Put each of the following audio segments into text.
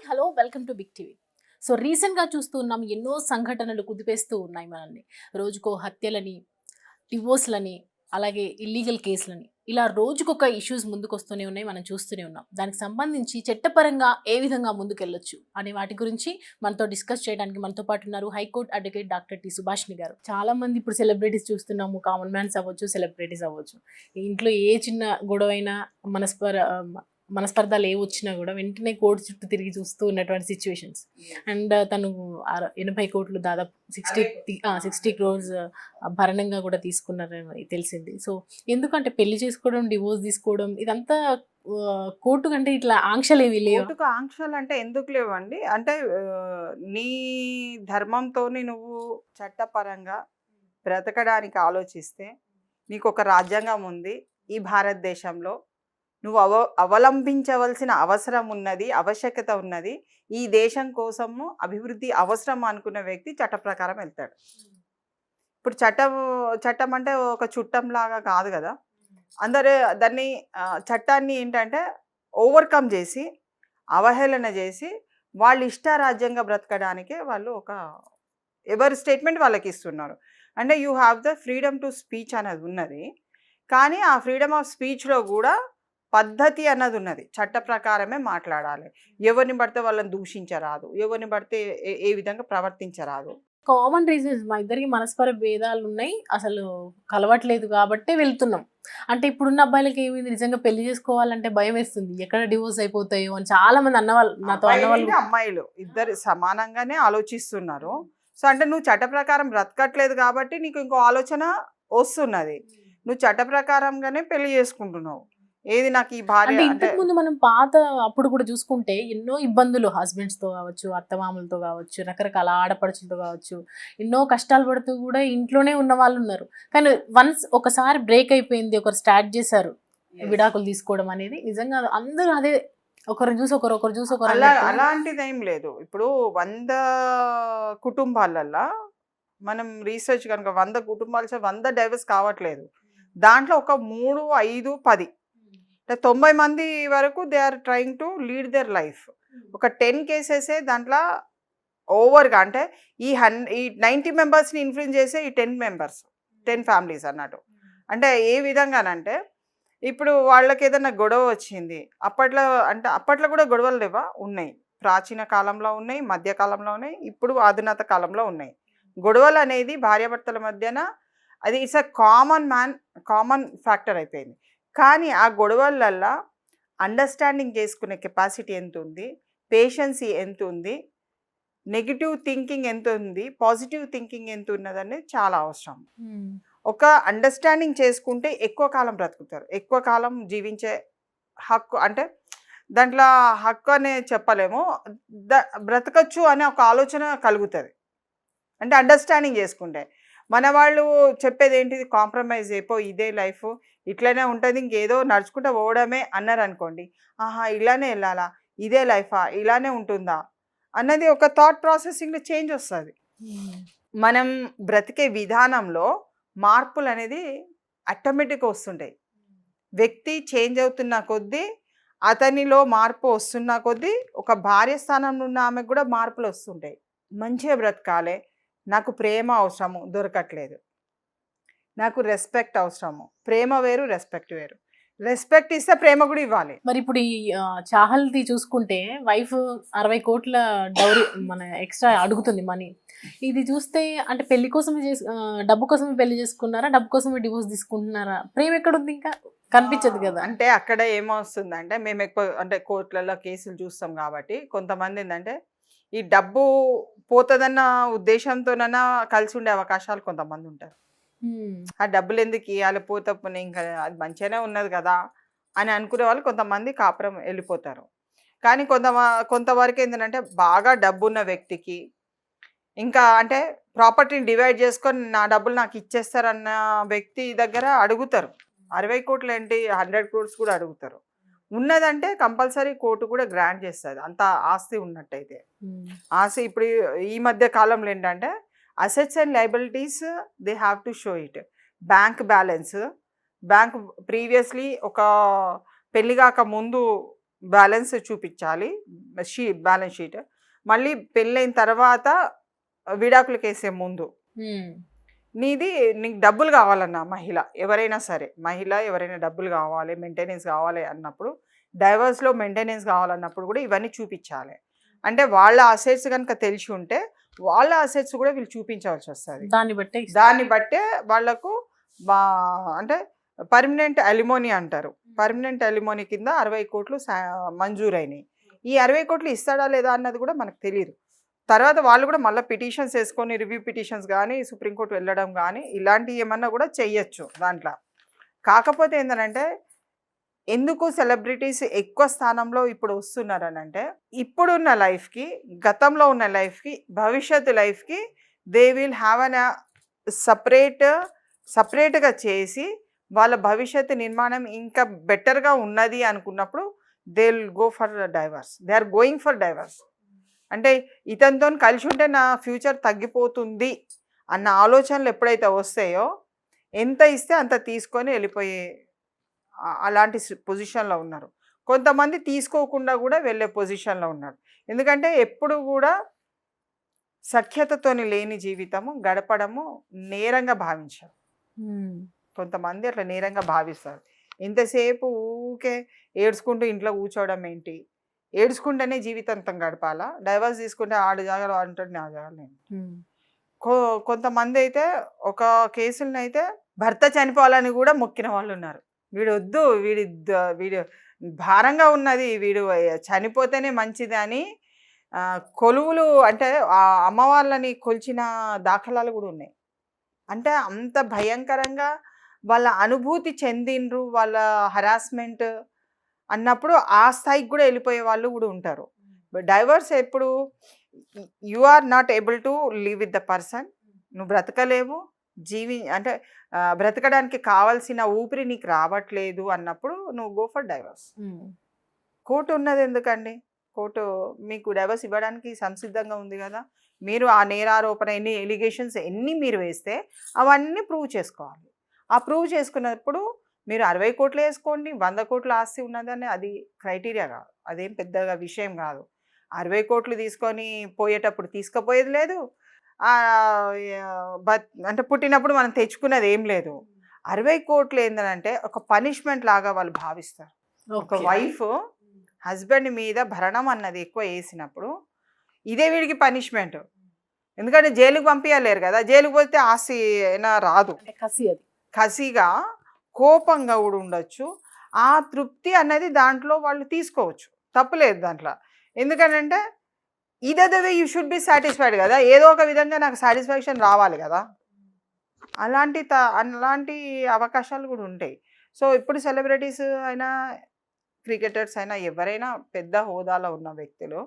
Hello welcome to big TV. So రీసెంట్గా చూస్తూ ఉన్నాం, ఎన్నో సంఘటనలు కుదిపేస్తూ ఉన్నాయి మనల్ని. రోజుకో హత్యలని, డివోర్స్లని, అలాగే ఇల్లీగల్ కేసులని, ఇలా రోజుకొక ఇష్యూస్ ముందుకొస్తూనే ఉన్నాయి, మనం చూస్తూనే ఉన్నాం. దానికి సంబంధించి చట్టపరంగా ఏ విధంగా ముందుకెళ్ళొచ్చు అనే వాటి గురించి మనతో డిస్కస్ చేయడానికి మనతో పాటు ఉన్నారు high court advocate doctor T Subhashini గారు. చాలా మంది ఇప్పుడు సెలబ్రిటీస్ చూస్తున్నాము, కామన్ మ్యాన్స్ అవ్వచ్చు, సెలబ్రిటీస్ అవ్వచ్చు. ఇంట్లో ఏ చిన్న గొడవ అయినా మనస్పర్ధలు ఏ వచ్చినా కూడా వెంటనే కోర్టు చుట్టూ తిరిగి చూస్తూ ఉన్నటువంటి సిచ్యువేషన్స్. అండ్ తను 80 కోట్లు, దాదాపు 60 క్రోర్స్ భరణంగా కూడా తీసుకున్నారని తెలిసింది. సో ఎందుకంటే పెళ్లి చేసుకోవడం, డివోర్స్ తీసుకోవడం ఇదంతా కోర్టు కంటే ఇట్లా ఆంక్షలు ఏవి లేవు. కోర్టుకు ఆంక్షలు అంటే ఎందుకు లేవండి? అంటే నీ ధర్మంతోని నువ్వు చట్టపరంగా బ్రతకడానికి ఆలోచిస్తే నీకు ఒక రాజ్యాంగం ఉంది. ఈ భారతదేశంలో నువ్వు అవలంబించవలసిన అవసరం ఉన్నది, ఆవశ్యకత ఉన్నది. ఈ దేశం కోసము అభివృద్ధి అవసరం అనుకున్న వ్యక్తి చట్ట ప్రకారం వెళ్తాడు. ఇప్పుడు చట్టం అంటే ఒక చుట్టంలాగా కాదు కదా. అందరూ దాన్ని చట్టాన్ని ఏంటంటే ఓవర్కమ్ చేసి, అవహేళన చేసి, వాళ్ళు ఇష్టారాజ్యంగా బ్రతకడానికే వాళ్ళు ఎవరి స్టేట్మెంట్ వాళ్ళకి ఇస్తున్నారు. అంటే you have the freedom to speech అనేది ఉన్నది. కానీ ఆ ఫ్రీడమ్ ఆఫ్ స్పీచ్లో కూడా పద్ధతి అన్నది ఉన్నది. చట్ట ప్రకారమే మాట్లాడాలి. ఎవరిని పడితే వాళ్ళని దూషించరాదు, ఎవరిని పడితే ఏ విధంగా ప్రవర్తించరాదు. కామన్ రీజన్స్, మా ఇద్దరికి మనస్పర భేదాలు ఉన్నాయి, అసలు కలవట్లేదు కాబట్టి వెళ్తున్నాం. అంటే ఇప్పుడున్న అబ్బాయిలకి ఏమైంది, నిజంగా పెళ్లి చేసుకోవాలంటే భయం వేస్తుంది, ఎక్కడ డివోర్స్ అయిపోతాయో అని చాలా మంది అన్నవాళ్ళు, నాతో అన్నవాళ్ళు. అమ్మాయిలు ఇద్దరు సమానంగానే ఆలోచిస్తున్నారు. సో అంటే నువ్వు చట్ట ప్రకారం బ్రతకట్లేదు కాబట్టి నీకు ఇంకో ఆలోచన వస్తున్నది. నువ్వు చట్ట ప్రకారంగానే పెళ్లి చేసుకుంటున్నావు. ఏది నాకు ఈ భార్య అంటే ఇంతకు ముందు మనం పాత అప్పుడు కూడా చూసుకుంటే ఎన్నో ఇబ్బందులు, హస్బెండ్స్తో కావచ్చు, అత్తమామలతో కావచ్చు, రకరకాల ఆడపడుచులతో కావచ్చు, ఎన్నో కష్టాలు పడుతూ కూడా ఇంట్లోనే ఉన్న వాళ్ళు ఉన్నారు. కానీ ఒకసారి బ్రేక్ అయిపోయింది, ఒకరు స్టార్ట్ చేశారు విడాకులు తీసుకోవడం అనేది, నిజంగా అందరూ అదే ఒకరు చూసి ఒకరు అలాంటిది ఏం లేదు. ఇప్పుడు 100 కుటుంబాలల్లో మనం రీసెర్చ్ కనుక 100 కుటుంబాలు 100 డైవర్స్ కావట్లేదు. దాంట్లో ఒక 3, 5, 10 90 మంది వరకు they are trying to lead their life. ఒక 10 కేసెసే దాంట్లో ఓవర్గా, అంటే ఈ 90 మెంబర్స్ని ఇన్ఫ్లుయెన్స్ చేసే ఈ 10 ఫ్యామిలీస్ అన్నట్టు. అంటే ఏ విధంగానంటే ఇప్పుడు వాళ్ళకి ఏదైనా గొడవ వచ్చింది, అప్పట్లో కూడా గొడవలు లేవా? ఉన్నాయి. ప్రాచీన కాలంలో ఉన్నాయి, మధ్యకాలంలో ఉన్నాయి, ఇప్పుడు ఆధునిక కాలంలో ఉన్నాయి. గొడవలు అనేది భార్యాభర్తల మధ్యన అది ఇట్స్ అ కామన్ ఫ్యాక్టర్ అయిపోయింది. కానీ ఆ గొడవలల్లో అండర్స్టాండింగ్ చేసుకునే కెపాసిటీ ఎంత ఉంది, పేషెన్సీ ఎంత ఉంది, నెగిటివ్ థింకింగ్ ఎంత ఉంది, పాజిటివ్ థింకింగ్ ఎంత ఉన్నదని చాలా అవసరం. ఒక అండర్స్టాండింగ్ చేసుకుంటే ఎక్కువ కాలం బ్రతుకుతారు, ఎక్కువ కాలం జీవించే హక్కు, అంటే దాంట్లో హక్కు అనే చెప్పలేము, బ్రతకచ్చు అనే ఒక ఆలోచన కలుగుతుంది. అంటే అండర్స్టాండింగ్ చేసుకుంటే. మన వాళ్ళు చెప్పేది ఏంటిది, కాంప్రమైజ్ అయిపో, ఇదే లైఫ్, ఇట్లనే ఉంటుంది, ఇంకేదో నడుచుకుంటూ పోవడమే అన్నారు అనుకోండి. ఆహా, ఇలానే వెళ్ళాలా, ఇదే లైఫా, ఇలానే ఉంటుందా అన్నది ఒక థాట్ ప్రాసెసింగ్లో చేంజ్ వస్తుంది. మనం బ్రతికే విధానంలో మార్పులు అనేది ఆటోమేటిక్గా వస్తుంటాయి. వ్యక్తి చేంజ్ అవుతున్న కొద్దీ, అతనిలో మార్పు వస్తున్న కొద్దీ, ఒక భార్య స్థానంలో ఉన్న ఆమెకు కూడా మార్పులు వస్తుంటాయి. మంచిగా బ్రతకాలి, నాకు ప్రేమ అవసరము, దొరకట్లేదు. నాకు రెస్పెక్ట్ అవసరము, ప్రేమ వేరు, రెస్పెక్ట్ వేరు. రెస్పెక్ట్ ఇస్తే ప్రేమ కూడా ఇవ్వాలి. మరి ఇప్పుడు ఈ చాహల్ది చూసుకుంటే వైఫ్ 60 కోట్ల డౌరీ మన ఎక్స్ట్రా అడుగుతుంది మనీ. ఇది చూస్తే అంటే పెళ్లి కోసమే డబ్బు కోసమే పెళ్లి చేసుకున్నారా, డబ్బు కోసమే డివోర్స్ తీసుకుంటున్నారా? ప్రేమ ఎక్కడుంది? ఇంకా కనిపించదు కదా. అంటే అక్కడ ఏమొస్తుందంటే, మేము ఎక్కువ అంటే కోర్టులలో కేసులు చూస్తాం కాబట్టి కొంతమంది ఏంటంటే ఈ డబ్బు పోతుందన్న ఉద్దేశంతోనైనా కలిసి ఉండే అవకాశాలు కొంతమంది ఉంటారు. ఆ డబ్బులు ఎందుకు ఇవ్వాలి, పోతే ఇంకా అది మంచిగానే ఉన్నది కదా అని అనుకునే వాళ్ళు కొంతమంది కాపురం వెళ్ళిపోతారు. కానీ కొంతవరకు ఏంటంటే బాగా డబ్బున్న వ్యక్తికి ఇంకా అంటే ప్రాపర్టీని డివైడ్ చేసుకొని నా డబ్బులు నాకు ఇచ్చేస్తారన్న వ్యక్తి దగ్గర అడుగుతారు. 60 కోట్లు ఏంటి, 100 crores కూడా అడుగుతారు. ఉన్నదంటే కంపల్సరీ కోర్టు కూడా గ్రాంట్ చేస్తుంది, అంత ఆస్తి ఉన్నట్టయితే. ఆస్తి ఇప్పుడు ఈ మధ్య కాలంలో ఏంటంటే assets and liabilities they have to show it. Bank balance, bank previously ఒక పెళ్లి కాక ముందు బ్యాలెన్స్ చూపించాలి, బ్యాలెన్స్ షీట్. మళ్ళీ పెళ్ళైన తర్వాత విడాకులు కేసే ముందు నీకు డబ్బులు కావాలన్నా ఎవరైనా సరే ఎవరైనా డబ్బులు కావాలి, మెయింటెనెన్స్ కావాలి అన్నప్పుడు, డైవర్స్లో మెయింటెనెన్స్ కావాలన్నప్పుడు కూడా ఇవన్నీ చూపించాలి. అంటే వాళ్ళ అసెట్స్ కనుక తెలిసి ఉంటే వాళ్ళ అసెట్స్ కూడా వీళ్ళు చూపించవలసి వస్తుంది. దాన్ని బట్టే వాళ్ళకు అంటే పర్మనెంట్ అలిమోనీ అంటారు. పర్మనెంట్ అలిమోనీ కింద 60 కోట్లు మంజూరైనాయి. ఈ 60 కోట్లు ఇస్తాడా లేదా అన్నది కూడా మనకు తెలియదు. తర్వాత వాళ్ళు కూడా మళ్ళీ పిటిషన్స్ వేసుకొని, రివ్యూ పిటిషన్స్ కానీ, సుప్రీంకోర్టు వెళ్ళడం కానీ ఇలాంటివి ఏమన్నా కూడా చెయ్యొచ్చు దాంట్లో. కాకపోతే ఏంటంటే ఎందుకు సెలబ్రిటీస్ ఎక్కువ స్థానంలో ఇప్పుడు వస్తున్నారని అంటే, ఇప్పుడున్న లైఫ్కి, గతంలో ఉన్న లైఫ్కి, భవిష్యత్తు లైఫ్కి దే విల్ హ్యావ్ అన్ సపరేట్గా చేసి వాళ్ళ భవిష్యత్తు నిర్మాణం ఇంకా బెటర్గా ఉన్నది అనుకున్నప్పుడు they will go for divorce. They are going for divorce. అంటే ఇతనితో కలిసి ఉంటే నా ఫ్యూచర్ తగ్గిపోతుంది అన్న ఆలోచనలు ఎప్పుడైతే వస్తాయో, ఎంత ఇస్తే అంత తీసుకొని వెళ్ళిపోయే అలాంటి పొజిషన్లో ఉన్నారు. కొంతమంది తీసుకోకుండా కూడా వెళ్ళే పొజిషన్లో ఉన్నారు. ఎందుకంటే ఎప్పుడు కూడా సఖ్యతతోని లేని జీవితము గడపడము నేరంగా భావించారు. కొంతమంది అట్లా నేరంగా భావిస్తారు. ఎంతసేపు ఊకే ఏడ్చుకుంటూ ఇంట్లో కూర్చోవడం ఏంటి, ఏడ్చుకుంటేనే జీవితాంతం గడపాలా, డైవర్స్ తీసుకుంటే ఆడు జాగాలు అంటాడు, నా జాగాలు నేను. కొంతమంది అయితే ఒక కేసులను అయితే భర్త చనిపోవాలని కూడా మొక్కిన వాళ్ళు ఉన్నారు. వీడు వద్దు, వీడు భారంగా ఉన్నది, వీడు చనిపోతేనే మంచిది అని కొలువులు అంటే ఆ అమ్మవాళ్ళని కొలిచిన దాఖలాలు కూడా ఉన్నాయి. అంటే అంత భయంకరంగా వాళ్ళ అనుభూతి చెందిండ్రు, వాళ్ళ హరాస్మెంట్ అన్నప్పుడు ఆ స్థాయికి కూడా వెళ్ళిపోయే వాళ్ళు కూడా ఉంటారు. డైవర్స్ ఎప్పుడు you are not able to live with the person, నువ్వు బ్రతకలేవు, అంటే బ్రతకడానికి కావాల్సిన ఊపిరి నీకు రావట్లేదు అన్నప్పుడు నువ్వు గో ఫర్ డైవర్స్. కోర్టు ఉన్నది ఎందుకండి? కోర్టు మీకు డైవర్స్ ఇవ్వడానికి సంసిద్ధంగా ఉంది కదా. మీరు ఆ నేరారోపణ ఎన్ని ఎలిగేషన్స్ ఎన్ని మీరు వేస్తే అవన్నీ ప్రూవ్ చేసుకోవాలి. ఆ ప్రూవ్ చేసుకున్నప్పుడు మీరు 60 కోట్లు వేసుకోండి, 100 కోట్ల ఆస్తి ఉన్నదని అది క్రైటీరియా కాదు, అదేం పెద్దగా విషయం కాదు. 60 కోట్లు తీసుకొని పోయేటప్పుడు తీసుకుపోయేది లేదు, అంటే పుట్టినప్పుడు మనం తెచ్చుకున్నది ఏం లేదు. 60 కోట్లు ఏంటంటే ఒక పనిష్మెంట్ లాగా వాళ్ళు భావిస్తారు. ఒక వైఫ్ హస్బెండ్ మీద భరణం అన్నది ఎక్కువ వేసినప్పుడు ఇదే వీడికి పనిష్మెంట్. ఎందుకంటే జైలుకి పంపించలేరు కదా, జైలుకి పోతే ఆస్తి అయినా రాదు, కసిగా కోపంగా కూడా ఉండొచ్చు. ఆ తృప్తి అన్నది దాంట్లో వాళ్ళు తీసుకోవచ్చు, తప్పులేదు దాంట్లో. ఎందుకంటే ఇదే way you should be satisfied కదా, ఏదో ఒక విధంగా నాకు సాటిస్ఫాక్షన్ రావాలి కదా. అలాంటి అవకాశాలు కూడా ఉంటాయి. సో ఇప్పుడు సెలబ్రిటీస్ అయినా, క్రికెటర్స్ అయినా, ఎవరైనా పెద్ద హోదాలో ఉన్న వ్యక్తులు,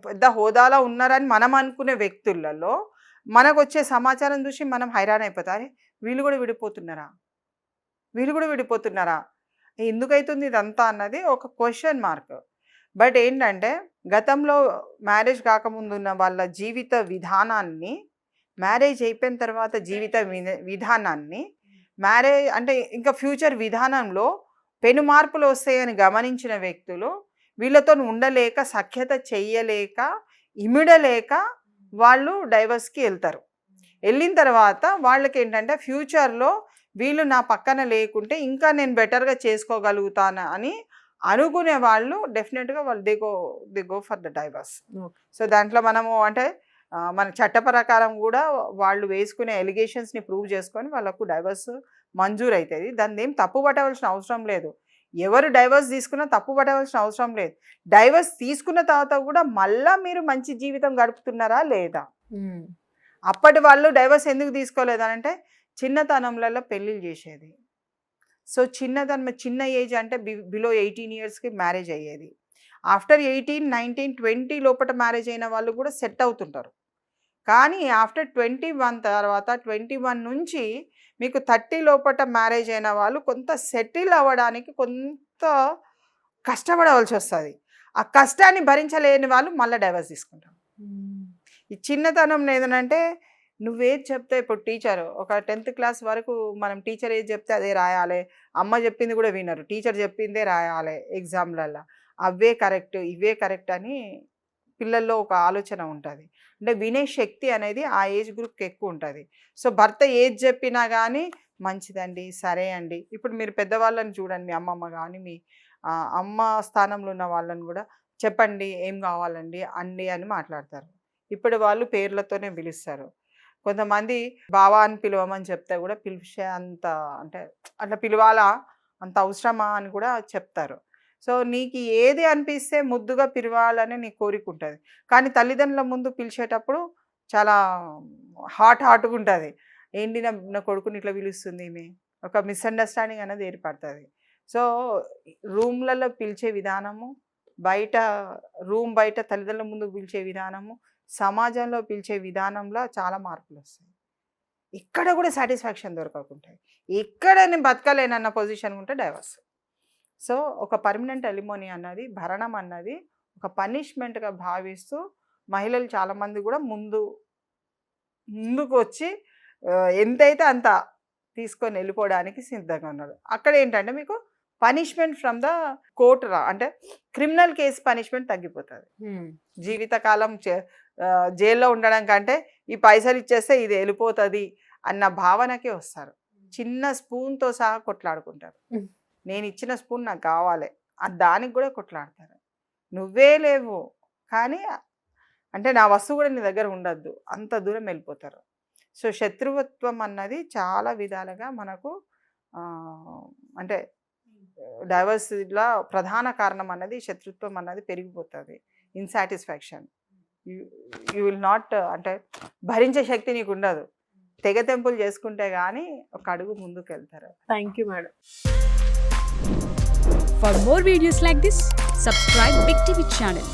పెద్ద హోదాలో ఉన్నారని మనం అనుకునే వ్యక్తులలో మనకు వచ్చే సమాచారం చూసి మనం హైరాన్ అయిపోతారు. వీళ్ళు కూడా విడిపోతున్నారా, ఎందుకైతుంది ఇదంతా అన్నది ఒక క్వశ్చన్ మార్క్. బట్ ఏంటంటే గతంలో మ్యారేజ్ కాకముందు ఉన్న వాళ్ళ జీవిత విధానాన్ని, మ్యారేజ్ అయిపోయిన తర్వాత జీవిత విధానాన్ని, మ్యారేజ్ అంటే ఇంకా ఫ్యూచర్ విధానంలో పెను మార్పులు వస్తాయని గమనించిన వ్యక్తులు వీళ్ళతో ఉండలేక, సఖ్యత చెయ్యలేక, ఇమిడలేక వాళ్ళు డైవర్స్కి వెళ్తారు. వెళ్ళిన తర్వాత వాళ్ళకి ఏంటంటే ఫ్యూచర్లో వీళ్ళు నా పక్కన లేకుంటే ఇంకా నేను బెటర్గా చేసుకోగలుగుతాను అని అనుకునే వాళ్ళు డెఫినెట్గా వాళ్ళు they go for the divorce. So దాంట్లో మనము అంటే మన చట్ట ప్రకారం కూడా వాళ్ళు వేసుకునే ఎలిగేషన్స్ని ప్రూవ్ చేసుకొని వాళ్ళకు డైవర్స్ మంజూరు అవుతుంది. దాన్ని ఏం తప్పు పట్టవలసిన అవసరం లేదు. ఎవరు డైవర్స్ తీసుకున్నా తప్పు పట్టవలసిన అవసరం లేదు. డైవర్స్ తీసుకున్న తర్వాత కూడా మళ్ళీ మీరు మంచి జీవితం గడుపుతున్నారా లేదా. అప్పటి వాళ్ళు డైవర్స్ ఎందుకు తీసుకోలేదనంటే చిన్నతనంలో పెళ్ళిళ్ళు చేసేది. సో చిన్న ఏజ్ అంటే బిలో 18 ఇయర్స్కి మ్యారేజ్ అయ్యేది. ఆఫ్టర్ 18, 19, 20 లోపల మ్యారేజ్ అయిన వాళ్ళు కూడా సెట్ అవుతుంటారు. కానీ ఆఫ్టర్ 21 తర్వాత 21 నుంచి మీకు 30 లోపల మ్యారేజ్ అయిన వాళ్ళు కొంత సెటిల్ అవ్వడానికి కొంత కష్టపడవలసి వస్తుంది. ఆ కష్టాన్ని భరించలేని వాళ్ళు మళ్ళీ డైవర్స్ తీసుకుంటారు. ఈ చిన్నతనం ఏదనంటే నువ్వేది చెప్తే, ఇప్పుడు టీచర్ ఒక 10th క్లాస్ వరకు మనం టీచర్ ఏది చెప్తే అదే రాయాలి, అమ్మ చెప్పింది కూడా వినరు, టీచర్ చెప్పిందే రాయాలి ఎగ్జామ్లలో. అవే కరెక్ట్ ఇవే కరెక్ట్ అని పిల్లల్లో ఒక ఆలోచన ఉంటుంది. అంటే వినే శక్తి అనేది ఆ ఏజ్ గ్రూప్కి ఎక్కువ ఉంటుంది. సో భర్త ఏది చెప్పినా కానీ మంచిదండి, సరే అండి. ఇప్పుడు మీరు పెద్దవాళ్ళని చూడండి, మీ అమ్మమ్మ కానీ మీ అమ్మ స్థానంలో ఉన్న వాళ్ళని కూడా చెప్పండి ఏం కావాలండి అండి అని మాట్లాడతారు. ఇప్పుడు వాళ్ళు పేర్లతోనే పిలుస్తారు. కొంతమంది బావా అని పిలవమని చెప్తే కూడా పిలిచే అంత అంటే అట్లా పిలవాలా, అంత అవసరమా అని కూడా చెప్తారు. సో నీకు ఏది అనిపిస్తే ముద్దుగా పిలవాలని నీ కోరిక ఉంటుంది. కానీ తల్లిదండ్రుల ముందు పిలిచేటప్పుడు చాలా హాట్గా ఉంటుంది. ఏంటి నా కొడుకుని ఇట్లా పిలుస్తుంది ఈమె, ఒక మిస్అండర్స్టాండింగ్ అనేది ఏర్పడుతుంది. సో రూమ్లలో పిలిచే విధానము, బయట రూమ్ బయట తల్లిదండ్రుల ముందు పిలిచే విధానము, సమాజంలో పిలిచే విధానంలో చాలా మార్పులు వస్తాయి. ఇక్కడ కూడా సాటిస్ఫాక్షన్ దొరకకుంటాయి. ఎక్కడ నేను బతకలేనన్న పొజిషన్ ఉంటే డైవర్స్. సో ఒక పర్మనెంట్ ఎలిమోనీ అన్నది, భరణం అన్నది ఒక పనిష్మెంట్గా భావిస్తూ మహిళలు చాలామంది కూడా ముందుకు వచ్చి ఎంతైతే అంత తీసుకొని వెళ్ళిపోవడానికి సిద్ధంగా ఉన్నారు. అక్కడ ఏంటంటే మీకు పనిష్మెంట్ ఫ్రమ్ ద కోర్ట్ అంటే క్రిమినల్ కేసు పనిష్మెంట్ తగ్గిపోతుంది. జీవితకాలం జైల్లో ఉండడం కంటే ఈ పైసలు ఇచ్చేస్తే ఇది వెళ్ళిపోతుంది అన్న భావనకే వస్తారు. చిన్న స్పూన్తో సహా కొట్లాడుకుంటారు. నేను ఇచ్చిన స్పూన్ నాకు కావాలి దానికి కూడా కొట్లాడతారు. నువ్వే లేవు కానీ అంటే నా వస్తువు కూడా నీ దగ్గర ఉండద్దు, అంత దూరం వెళ్ళిపోతారు. సో శత్రుత్వం అన్నది చాలా విధాలుగా మనకు అంటే డైవర్సిటీలో ప్రధాన కారణం అన్నది శత్రుత్వం అన్నది పెరిగిపోతుంది. ఇన్సాటిస్ఫాక్షన్, యూ విల్ నాట్ అంటే భరించే శక్తి నీకు ఉండదు. తెగతెంపులు చేసుకుంటే కానీ ఒక అడుగు ముందుకు వెళ్తారు. Thank you madam. For more videos like this, subscribe Big TV channel.